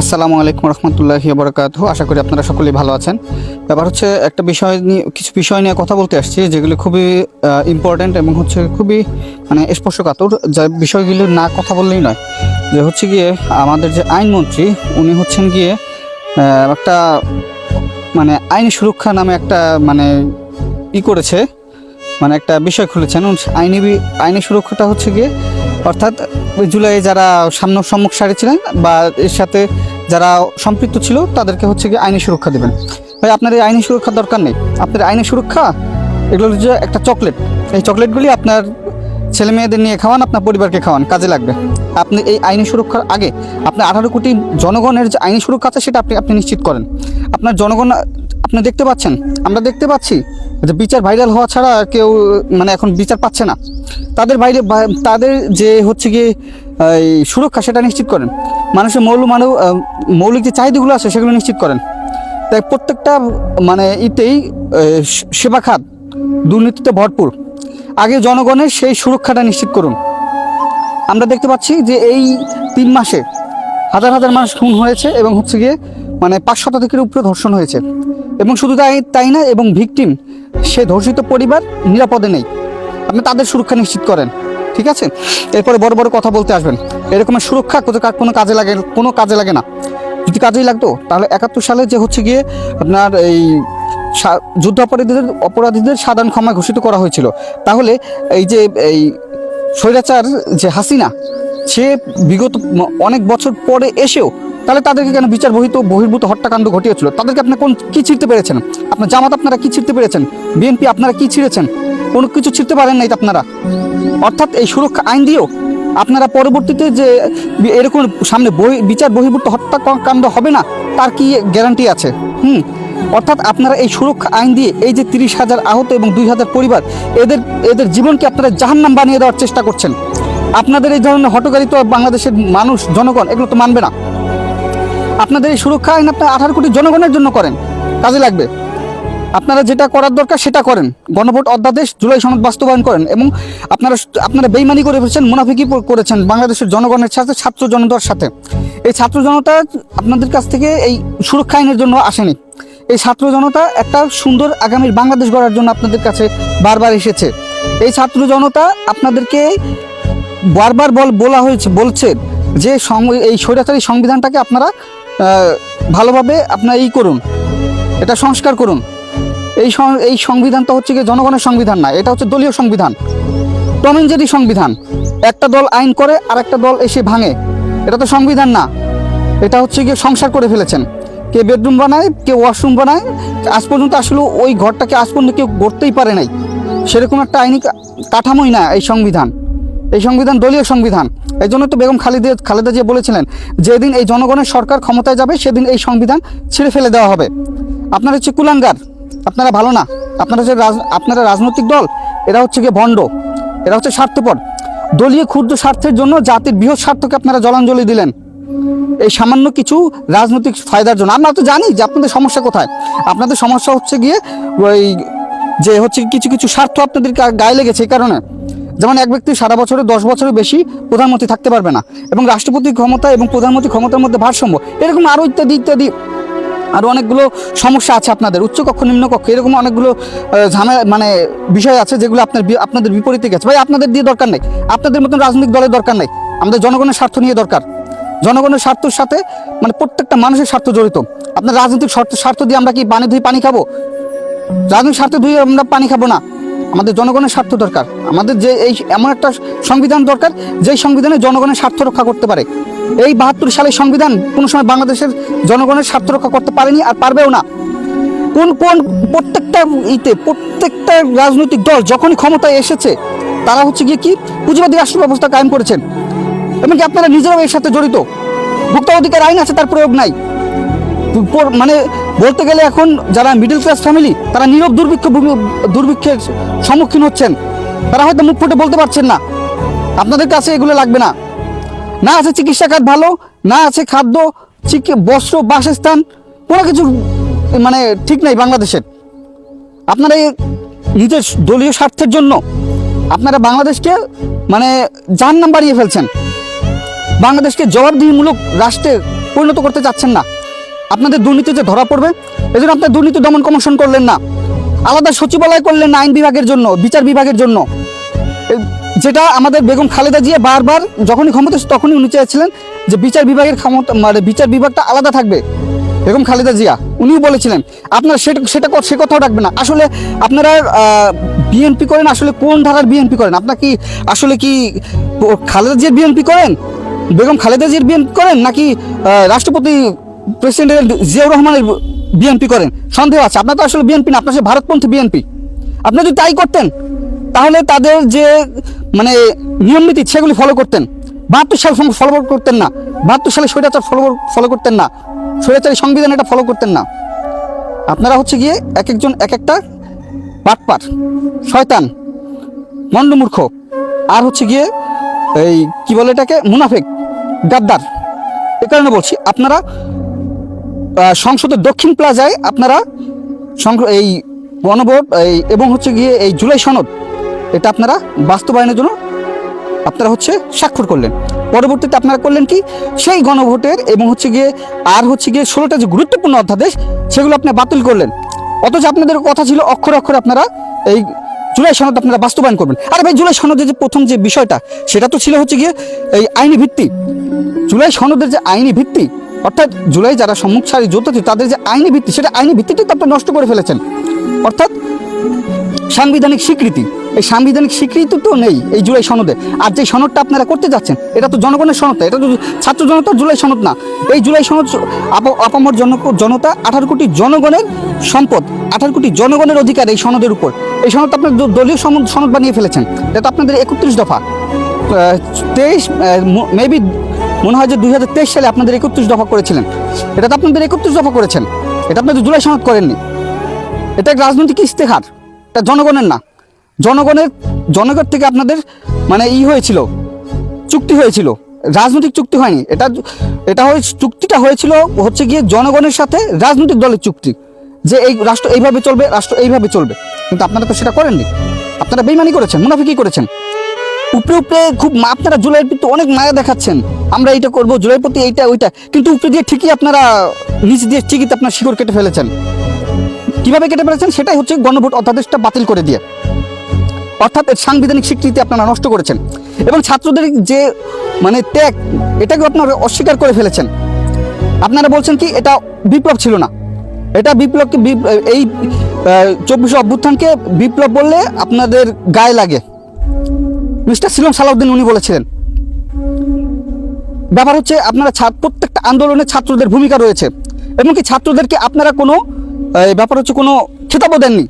আসসালামু আলাইকুম রহমতুল্লাহি বারাকাতুহু। আশা করি আপনারা সকলেই ভালো আছেন। ব্যাপার হচ্ছে একটা কিছু বিষয় নিয়ে কথা বলতে আসছি, যেগুলো খুবই ইম্পর্ট্যান্ট এবং হচ্ছে খুবই স্পর্শকাতর, যা বিষয়গুলো না কথা বললেই নয়। যে হচ্ছে গিয়ে আমাদের যে আইনমন্ত্রী, উনি হচ্ছেন গিয়ে একটা আইনি সুরক্ষা নামে একটা করেছে, একটা বিষয় খুলেছেন। আইনি সুরক্ষাটা হচ্ছে গিয়ে অর্থাৎ জুলাই যারা সম্মুখ সারি ছিলেন বা এর সাথে যারা সম্পৃক্ত ছিল তাদেরকে হচ্ছে গিয়ে আইনি সুরক্ষা দেবেন। ভাই, আপনার এই আইনি সুরক্ষার দরকার নেই। আপনার আইনি সুরক্ষা এগুলো হচ্ছে একটা চকলেট। এই চকলেটগুলি আপনার ছেলে মেয়েদের নিয়ে খাওয়ান, আপনার পরিবারকে খাওয়ান, কাজে লাগবে। আপনি এই আইনি সুরক্ষার আগে আপনি 18 কোটি জনগণের যে আইনি সুরক্ষা আছে সেটা আপনি নিশ্চিত করেন। আপনার জনগণ, আপনি দেখতে পাচ্ছেন, আমরা দেখতে পাচ্ছি যে বিচার ভাইরাল হওয়া ছাড়া কেউ এখন বিচার পাচ্ছে না। তাদের যে হচ্ছে গিয়ে এই সুরক্ষা সেটা নিশ্চিত করেন। মানুষের মৌলিক যে চাহিদাগুলো আছে সেগুলো নিশ্চিত করেন। তাই প্রত্যেকটা ইতেই সেবা খাত দুর্নীতিতে ভরপুর। আগে জনগণের সেই সুরক্ষাটা নিশ্চিত করুন। আমরা দেখতে পাচ্ছি যে এই 3 মাসে হাজার হাজার মানুষ খুন হয়েছে এবং হচ্ছে গিয়ে 5 শতাধিকের উপরে ধর্ষণ হয়েছে। এবং শুধু তাই না, এবং ভিকটিম, সে ধর্ষিত পরিবার নিরাপদে নেই। আপনি তাদের সুরক্ষা নিশ্চিত করেন, ঠিক আছে? এরপরে বড় বড় কথা বলতে আসবেন। এরকমের সুরক্ষা কোনো কাজে লাগে না। যদি কাজেই লাগতো তাহলে 71 সালে যে হচ্ছে গিয়ে আপনার এই যুদ্ধ অপরাধীদের সাধারণ ক্ষমা ঘোষিত করা হয়েছিল, তাহলে এই যে এই স্বৈরাচার যে হাসিনা, সে বিগত অনেক বছর পরে এসেও তাহলে তাদেরকে কেন বিচার বহির্ভূত হত্যাকাণ্ড ঘটিয়েছিল? তাদেরকে আপনি কি ছিঁড়তে পেরেছেন? আপনার জামাত আপনারা কি ছিঁড়তে পেরেছেন? বিএনপি আপনারা কি ছিঁড়েছেন? কোনো কিছু ছিঁড়তে পারেন নাই আপনারা। অর্থাৎ এই সুরক্ষা আইন দিয়েও আপনারা পরবর্তীতে যে এরকম সামনে বিচার বহির্ভূত হত্যাকাণ্ড হবে না, তার কি গ্যারান্টি আছে? অর্থাৎ আপনারা এই সুরক্ষা আইন দিয়ে এই যে 30,000 আহত এবং 2,000 পরিবার, এদের জীবনকে আপনারা জাহান্নাম বানিয়ে দেওয়ার চেষ্টা করছেন। আপনাদের এই ধরনের হটকারী তো বাংলাদেশের মানুষ, জনগণ এগুলো তো মানবে না। আপনাদের এই সুরক্ষা আইন আপনার 18 কোটি জনগণের জন্য করেন, কাজে লাগবে। আপনারা যেটা করার দরকার সেটা করেন। গণভোট অধ্যাদেশ, জুলাই সনদ বাস্তবায়ন করেন। এবং আপনারা বেইমানি করে ফেলছেন, মুনাফিকি করেছেন বাংলাদেশের জনগণের সাথে, ছাত্র জনতার সাথে। এই ছাত্র জনতা আপনাদের কাছ থেকে এই সুরক্ষা আইনের জন্য আসেনি। এই ছাত্র জনতা একটা সুন্দর আগামীর বাংলাদেশ গড়ার জন্য আপনাদের কাছে বারবার এসেছে। এই ছাত্র জনতা আপনাদেরকে বারবার বলছে যে এই স্বৈরাচারী সংবিধানটাকে আপনারা ভালোভাবে করুন, এটা সংস্কার করুন। এই সংবিধানটা হচ্ছে গিয়ে জনগণের সংবিধান না, এটা হচ্ছে দলীয় সংবিধান, টম এন্ড জেরি সংবিধান। একটা দল আইন করে আর একটা দল এসে ভাঙে। এটা তো সংবিধান না, এটা হচ্ছে গিয়ে সংসার করে ফেলেছেন। কে বেডরুম বানায়, কে ওয়াশরুম বানায়, আজ পর্যন্ত আসলে ওই ঘরটাকে আজ পর্যন্ত কেউ গড়তেই পারে নাই। সেরকম একটা আইনি কাঠামোই না এই সংবিধান। এই সংবিধান দলীয় সংবিধান। এই জন্য তো বেগম খালেদা জিয়া বলেছিলেন, যেদিন এই জনগণের সরকার ক্ষমতায় যাবে সেদিন এই সংবিধান ছিঁড়ে ফেলে দেওয়া হবে। আপনারা হচ্ছে কুলাঙ্গার, আপনারা ভালো না। আপনারা রাজনৈতিক দল, এরা হচ্ছে গিয়ে ভণ্ড, এরা হচ্ছে স্বার্থপর। দলীয় ক্ষুদ্র স্বার্থের জন্য জাতির বৃহৎ স্বার্থকে আপনারা জলাঞ্জলি দিলেন এই সামান্য কিছু রাজনৈতিক ফায়দার জন্য। আমরা তো জানি যে আপনাদের সমস্যা কোথায়। আপনাদের সমস্যা হচ্ছে গিয়ে কিছু কিছু স্বার্থ আপনাদের গায়ে লেগেছে। এই কারণে, যেমন এক ব্যক্তি সারা বছরে 10 বছরের বেশি প্রধানমন্ত্রী থাকতে পারবে না, এবং রাষ্ট্রপতি ক্ষমতা এবং প্রধানমন্ত্রী ক্ষমতার মধ্যে ভারসাম্য, এরকম আরও ইত্যাদি আরও অনেকগুলো সমস্যা আছে আপনাদের। উচ্চকক্ষ নিম্নকক্ষ এরকম অনেকগুলো বিষয় আছে যেগুলো আপনাদের বিপরীতে গেছে। ভাই, আপনাদের দিয়ে দরকার নেই, আপনাদের মতন রাজনৈতিক দলের দরকার নেই। আমাদের জনগণের স্বার্থ নিয়ে দরকার। জনগণের স্বার্থের সাথে প্রত্যেকটা মানুষের স্বার্থ জড়িত। আপনার রাজনৈতিক স্বার্থ দিয়ে আমরা কি পানি খাবো? রাজনৈতিক স্বার্থ ধুয়ে আমরা পানি খাবো না। আমাদের জনগণের স্বার্থ দরকার। আমাদের যে এমন একটা সংবিধান দরকার, যেই সংবিধানে জনগণের স্বার্থ রক্ষা করতে পারে। এই 72 সালের সংবিধান কোনো সময় বাংলাদেশের জনগণের স্বার্থ রক্ষা করতে পারেনি, আর পারবেও না। প্রত্যেকটা রাজনৈতিক দল যখনই ক্ষমতায় এসেছে, তারা হচ্ছে গিয়ে কি পুঁজিবাদী রাষ্ট্র ব্যবস্থা কায়েম করেছেন। এমনকি আপনারা নিজেরাও এর সাথে জড়িত। ভোক্তা অধিকার আইন আছে, তার প্রয়োগ নাই। বলতে গেলে এখন যারা মিডল ক্লাস ফ্যামিলি, তারা নীরব দুর্ভিক্ষের সম্মুখীন হচ্ছেন। তারা হয়তো মুখ ফুটে বলতে পারছেন না। আপনাদের কাছে এগুলো লাগবে না। না আছে চিকিৎসা খাত ভালো, না আছে খাদ্য, বস্ত্র, বাসস্থান, কোনো কিছু ঠিক নাই বাংলাদেশের। আপনারা নিজের দলীয় স্বার্থের জন্য আপনারা বাংলাদেশকে জাহান্নাম বানিয়ে ফেলছেন। বাংলাদেশকে জবাবদিহিমূলক রাষ্ট্রে পরিণত করতে চাচ্ছেন না। আপনাদের দুর্নীতি যে ধরা পড়বে, এই জন্য আপনার দুর্নীতি দমন কমিশন করলেন না, আলাদা সচিবালয় করলেন না আইন বিভাগের জন্য, বিচার বিভাগের জন্য। যেটা আমাদের বেগম খালেদা জিয়া বারবার যখনই ক্ষমতা তখনই উনি চেয়েছিলেন যে বিচার বিভাগের ক্ষমতা মানে বিচার বিভাগটা আলাদা থাকবে। বেগম খালেদা জিয়া উনিও বলেছিলেন। আপনারা সে কথাও রাখবেন না। আসলে আপনারা বিএনপি করেন, আসলে কোন ধারার বিএনপি করেন? আপনার কি আসলে কি খালেদা জিয়ার বিএনপি করেন, বেগম খালেদা জিয়ার বিএনপি করেন, নাকি রাষ্ট্রপতি প্রেসিডেন্ট জিয়াউর রহমানের বিএনপি করেন? সন্দেহ আছে। আপনার তো আসলে বিএনপি না, আপনার সে ভারতপন্থী বিএনপি। আপনারা যদি তাই করতেন তাহলে তাদের যে মানে নিয়ম নীতি সেগুলি ফলো করতেন। 72 সাল ফলো করতেন না, 72 সালে স্বৈরাচার ফলো করতেন না, স্বৈরাচারী সংবিধান এটা ফলো করতেন না। আপনারা হচ্ছে গিয়ে এক একজন এক একটা বাটপার, শয়তান, মন্ডমূর্খ, আর হচ্ছে গিয়ে এই কি বলে এটাকে মুনাফেক, গাদ্দার। এ কারণে বলছি আপনারা সংসদের দক্ষিণ প্লাজায় আপনারা এই গণভোট এবং হচ্ছে গিয়ে এই জুলাই সনদ এটা আপনারা বাস্তবায়নের জন্য আপনারা হচ্ছে স্বাক্ষর করলেন। পরবর্তীতে আপনারা করলেন কি, সেই গণভোটের এবং হচ্ছে গিয়ে 16টা যে গুরুত্বপূর্ণ অধ্যাদেশ সেগুলো আপনি বাতিল করলেন। অথচ আপনাদের কথা ছিল অক্ষরে অক্ষরে আপনারা এই জুলাই সনদ আপনারা বাস্তবায়ন করবেন। আরে ভাই, জুলাই সনদের যে প্রথম যে বিষয়টা সেটা তো ছিল হচ্ছে গিয়ে এই আইনি ভিত্তি। জুলাই সনদের যে আইনি ভিত্তি, অর্থাৎ জুলাই যারা সম্মুখসারী যোদ্ধা ছিল তাদের যে আইনি ভিত্তি, সেটা আইনি ভিত্তিটাই তো আপনি নষ্ট করে ফেলেছেন। অর্থাৎ সাংবিধানিক স্বীকৃতি, এই সাংবিধানিক স্বীকৃতি তো নেই এই জুলাই সনদে। আর যে সনদটা আপনারা করতে যাচ্ছেন এটা তো জনগণের সনদ, এটা তো ছাত্র জনতার জুলাই সনদ না। এই জুলাই সনদ আপামর জনতা 18 কোটি জনগণের সম্পদ, 18 কোটি জনগণের অধিকার এই সনদের উপর। এই সনদ আপনার দলীয় সনদ বানিয়ে ফেলেছেন। এটা আপনাদের 31 দফা, 23 মেবি মনে হয় যে 2023 সালে আপনাদের 31 দফা করেছিলেন। এটা তো আপনাদের 31 দফা করেছেন, এটা আপনাদের জুলাই সনদ করেননি। এটা এক রাজনৈতিক ইস্তেহার, এটা জনগণের না। জনগণ থেকে আপনাদের মানে হয়েছিল, চুক্তি হয়েছিল, রাজনৈতিক চুক্তি হয়নি। চুক্তিটা হয়েছিল হচ্ছে গিয়ে জনগণের সাথে রাজনৈতিক দলের চুক্তি, যে এই রাষ্ট্র এইভাবে চলবে, রাষ্ট্র এইভাবে চলবে। কিন্তু আপনারা তো সেটা করেননি, আপনারা বেইমানি করেছেন, মুনাফিকি করেছেন। উপরে খুব আপনারা জুলাইয়ের প্রতি অনেক মায়া দেখাচ্ছেন, আমরা এইটা করবো জুলাইয়ের প্রতি এইটা ওইটা, কিন্তু উপরে দিয়ে ঠিকই আপনারা নিচ দিয়ে ঠিকই আপনার শিকড় কেটে ফেলেছেন। কিভাবে কেটে ফেলেছেন সেটাই হচ্ছে গণভোট অধ্যাদেশটা বাতিল করে দিয়ে, অর্থাৎ এর সাংবিধানিক স্বীকৃতি আপনারা নষ্ট করেছেন। এবং ছাত্রদের যে মানে ত্যাগ, এটাকে আপনারা অস্বীকার করে ফেলেছেন। আপনারা বলছেন কি এটা বিপ্লব ছিল না, এটা বিপ্লবকে এই 24 অভ্যুত্থানকে বিপ্লব বললে আপনাদের গায়ে লাগে। মিস্টার সিলম সালাউদ্দিন উনি বলেছিলেন। ব্যাপার হচ্ছে আপনারা প্রত্যেকটা আন্দোলনে ছাত্রদের ভূমিকা রয়েছে, এমনকি ছাত্রদেরকে আপনারা কোনো ব্যাপার হচ্ছে কোনো খেতাবও দেননি।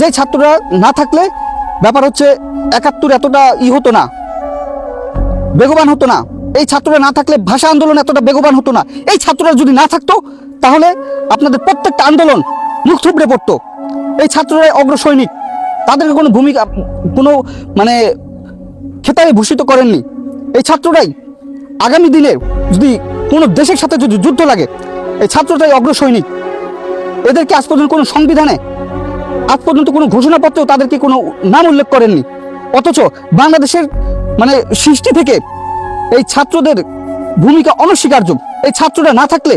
যে ছাত্ররা না থাকলে ব্যাপার হচ্ছে 71 এতটা হতো না, বেগবান হতো না। এই ছাত্ররা না থাকলে ভাষা আন্দোলন এতটা বেগবান হতো না। এই ছাত্ররা যদি না থাকতো তাহলে আপনাদের প্রত্যেকটা আন্দোলন মুখ থুবড়ে পড়তো। এই ছাত্ররাই অগ্রসৈনিক, তাদেরকে কোনো ভূমিকা কোনো মানে খেতাবে ভূষিত করেননি। এই ছাত্ররাই আগামী দিনে যদি কোনো দেশের সাথে যদি যুদ্ধ লাগে, এই ছাত্রটাই অগ্রসৈনিক। এদেরকে আজ পর্যন্ত কোনো সংবিধানে, আজ পর্যন্ত কোনো ঘোষণাপত্রেও তাদেরকে কোনো নাম উল্লেখ করেননি। অথচ বাংলাদেশের মানে সৃষ্টি থেকে এই ছাত্রদের ভূমিকা অনস্বীকার্য। এই ছাত্ররা না থাকলে,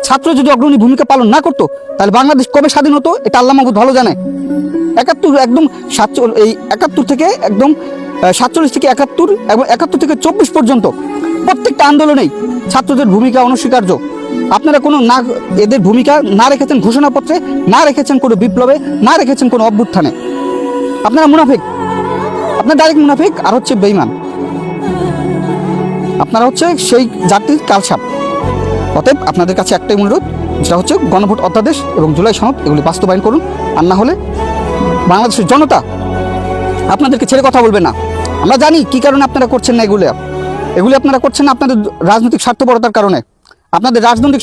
ছাত্র যদি অগ্রণী ভূমিকা পালন না করতো, তাহলে বাংলাদেশ কবে স্বাধীন হতো এটা আল্লাহ মাহমুদ ভালো জানে। 71 থেকে একদম 47 থেকে 71 এবং 71 থেকে 24 পর্যন্ত প্রত্যেকটা আন্দোলনেই ছাত্রদের ভূমিকা অনস্বীকার্য। আপনারা কোনো না এদের ভূমিকা না রেখেছেন ঘোষণাপত্রে, না রেখেছেন কোনো বিপ্লবে, না রেখেছেন কোনো অভ্যুত্থানে। আপনারা মুনাফিক, আপনার ডাইরেক্ট মুনাফিক আর হচ্ছে বেঈমান। আপনারা হচ্ছে সেই জাতির কালসাপ। অতএব আপনাদের কাছে একটাই অনুরোধ, যেটা হচ্ছে গণভোট অধ্যাদেশ এবং জুলাই সনদ এগুলি বাস্তবায়ন করুন। আর না হলে বাংলাদেশের জনতা আপনাদেরকে ছেড়ে কথা বলবে না। আমরা জানি কি কারণে আপনারা করছেন না এগুলি আপনারা করছেন না আপনাদের রাজনৈতিক স্বার্থপরতার কারণে। আপনাদের রাজনৈতিক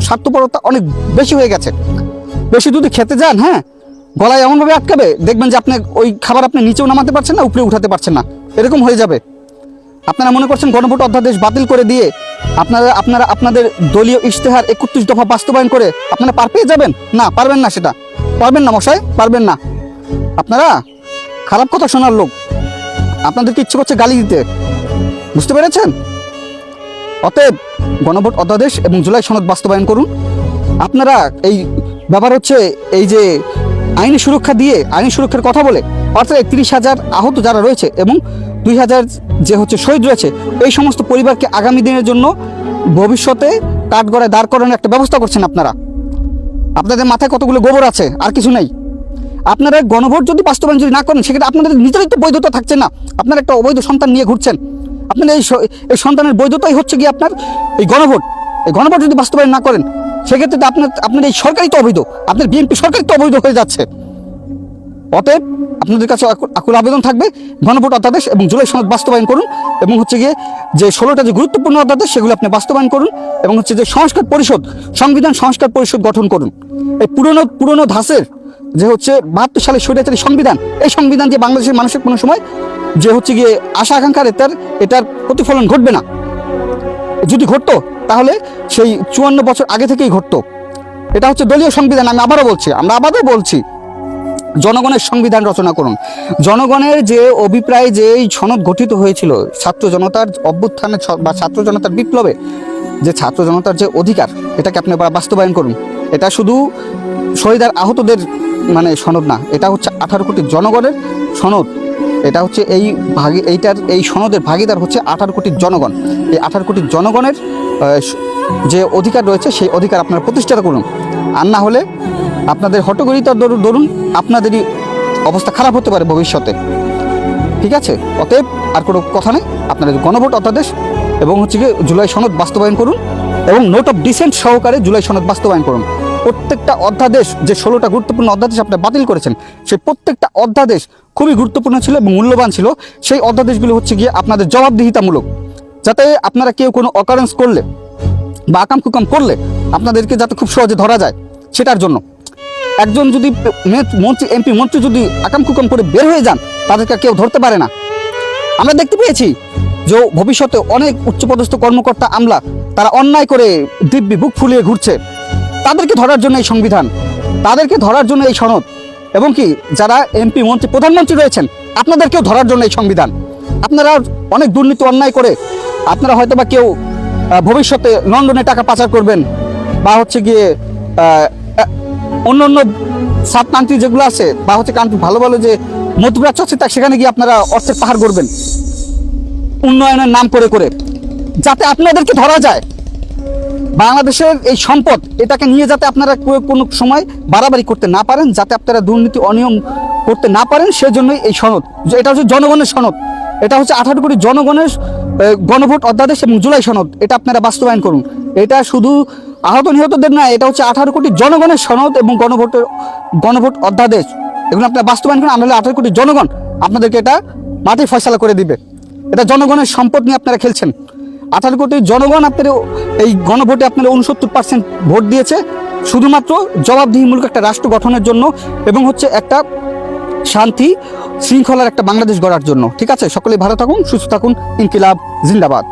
স্বার্থপরতা অনেক বেশি হয়ে গেছে। বেশি যদি খেতে যান, হ্যাঁ, গলায় এমনভাবে আটকাবে দেখবেন যে আপনি ওই খাবার আপনি নিচেও নামাতে পারছেন না, উপরে উঠাতে পারছেন না, এরকম হয়ে যাবে। আপনারা মনে করছেন গণভোট অধ্যাদেশ বাতিল করে দিয়ে আপনারা আপনাদের দলীয় ইশতেহার 31 দফা বাস্তবায়ন করে আপনারা পার পেয়ে যাবেন? না, পারবেন না, সেটা পারবেন না মশাই, পারবেন না। আপনারা খারাপ কথা শোনার লোক, আপনাদেরকে ইচ্ছে করছে গালি দিতে, বুঝতে পেরেছেন? অতএব গণভোট অধ্যাদেশ এবং জুলাই সনদ বাস্তবায়ন করুন। আপনারা এই ব্যাপার হচ্ছে এই যে আইনি সুরক্ষা দিয়ে, আইনি সুরক্ষার কথা বলে অর্থাৎ 30,000 আহত যারা রয়েছে এবং 2,000 যে হচ্ছে শহীদ রয়েছে, এই সমস্ত পরিবারকে আগামী দিনের জন্য ভবিষ্যতে কাঠগড়ায় দাঁড় করানোর একটা ব্যবস্থা করছেন আপনারা। আপনাদের মাথায় কতগুলো গোবর আছে, আর কিছু নেই। আপনারা গণভোট যদি বাস্তবায়ন যদি না করেন, সেক্ষেত্রে আপনাদের নিজেরই তো বৈধতা থাকছে না। আপনারা একটা অবৈধ সন্তান নিয়ে ঘুরছেন। আপনার এই সন্তানের বৈধতাই হচ্ছে কি আপনার এই গণভোট। এই গণভোট যদি বাস্তবায়ন না করেন, সেক্ষেত্রে তো আপনার এই সরকারই তো অবৈধ, আপনার বিএনপি সরকারই তো অবৈধ হয়ে যাচ্ছে। অতএব আপনাদের কাছে আকুল আবেদন থাকবে, গণভোট অধ্যাদেশ এবং জুলাই সনদ বাস্তবায়ন করুন এবং হচ্ছে গিয়ে যে 16টা যে গুরুত্বপূর্ণ অধ্যাদেশ সেগুলো আপনি বাস্তবায়ন করুন এবং হচ্ছে যে সংস্কার পরিষদ, সংবিধান সংস্কার পরিষদ গঠন করুন। এই পুরনো ধাঁচের যে হচ্ছে 72 সালের স্বৈরাচারী সংবিধান, এই সংবিধান দিয়ে বাংলাদেশের মানুষের কোনো সময় যে হচ্ছে গিয়ে আশা আকাঙ্ক্ষার এটার প্রতিফলন ঘটবে না। যদি ঘটতো তাহলে সেই 54 বছর আগে থেকেই ঘটতো। এটা হচ্ছে দলীয় সংবিধান। আমরা আবারও বলছি জনগণের সংবিধান রচনা করুন। জনগণের যে অভিপ্রায়, যে সনদ গঠিত হয়েছিল ছাত্র জনতার অভ্যুত্থানে বা ছাত্র জনতার বিপ্লবে, যে ছাত্র জনতার যে অধিকার, এটাকে আপনি বাস্তবায়ন করুন। এটা শুধু শহীদ আর আহতদের মানে সনদ না, এটা হচ্ছে 18 কোটি জনগণের সনদ। এটা হচ্ছে এই সনদের ভাগিদার হচ্ছে 18 কোটি জনগণ। এই 18 কোটি জনগণের যে অধিকার রয়েছে, সেই অধিকার আপনারা প্রতিষ্ঠা করুন। আর না হলে আপনাদের হটগরিতার দরুন আপনাদেরই অবস্থা খারাপ হতে পারে ভবিষ্যতে। ঠিক আছে? অতএব আর কোনো কথা নেই, আপনাদের গণভোট অধ্যাদেশ এবং হচ্ছে গিয়ে জুলাই সনদ বাস্তবায়ন করুন এবং নোট অফ ডিসেন্ট সহকারে জুলাই সনদ বাস্তবায়ন করুন। প্রত্যেকটা অধ্যাদেশ, যে 16টা গুরুত্বপূর্ণ অধ্যাদেশ আপনি বাতিল করেছেন, সেই প্রত্যেকটা অধ্যাদেশ খুবই গুরুত্বপূর্ণ ছিল এবং মূল্যবান ছিল। সেই অধ্যাদেশগুলো হচ্ছে গিয়ে আপনাদের জবাবদিহিতামূলক, যাতে আপনারা কেউ কোনো অকারেন্স করলে বা আকাম কুকাম করলে আপনাদেরকে যাতে খুব সহজে ধরা যায়, সেটার জন্য। একজন যদি মন্ত্রী যদি আকাম কুকাম করে বের হয়ে যান, তাদেরকে কেউ ধরতে পারে না। আমরা দেখতে পেয়েছি যে ভবিষ্যতে অনেক উচ্চপদস্থ কর্মকর্তা আমলা তারা অন্যায় করে দিব্যি বুক ফুলিয়ে ঘুরছে। তাদেরকে ধরার জন্য এই সংবিধান, তাদেরকে ধরার জন্য এই সনদ, এবং কি যারা এমপি, মন্ত্রী, প্রধানমন্ত্রী রয়েছেন, আপনাদেরকেও ধরার জন্য এই সংবিধান। আপনারা অনেক দুর্নীতি অন্যায় করে আপনারা হয়তো বা কেউ ভবিষ্যতে লন্ডনে টাকা পাচার করবেন, বা হচ্ছে গিয়ে অন্য সাব কান্ট্রি যেগুলো আছে, বা হচ্ছে কান্ট্রি ভালো ভালো যে মধ্যপ্রাচ্য আছে, সেখানে গিয়ে আপনারা অর্থের পাহাড় করবেন উন্নয়নের নাম করে, যাতে আপনাদেরকে ধরা যায়। বাংলাদেশের এই সম্পদ, এটাকে নিয়ে যাতে আপনারা কোনো সময় বাড়াবাড়ি করতে না পারেন, যাতে আপনারা দুর্নীতি অনিয়ম করতে না পারেন, সেজন্যই এই সনদ। এটা হচ্ছে জনগণের সনদ, এটা হচ্ছে 18 কোটি জনগণের গণভোট অধ্যাদেশ এবং জুলাই সনদ। এটা আপনারা বাস্তবায়ন করুন। এটা শুধু আহত নিহতদের না, এটা হচ্ছে 18 কোটি জনগণের সনদ এবং গণভোট অধ্যাদেশ। এগুলো আপনারা বাস্তবায়ন করুন, নাহলে 18 কোটি জনগণ আপনাদেরকে এটা মাটি ফয়সালা করে দিবে। এটা জনগণের সম্পদ নিয়ে আপনারা খেলছেন। 18 কোটি জনগণ আপনার এই গণভোটে আপনারা 69% ভোট দিয়েছে, শুধুমাত্র জবাবদিহিমূলক একটা রাষ্ট্র গঠনের জন্য এবং হচ্ছে একটা শান্তি শৃঙ্খলার একটা বাংলাদেশ গড়ার জন্য। ঠিক আছে? সকলেই ভালো থাকুন, সুস্থ থাকুন। ইনকিলাব জিন্দাবাদ।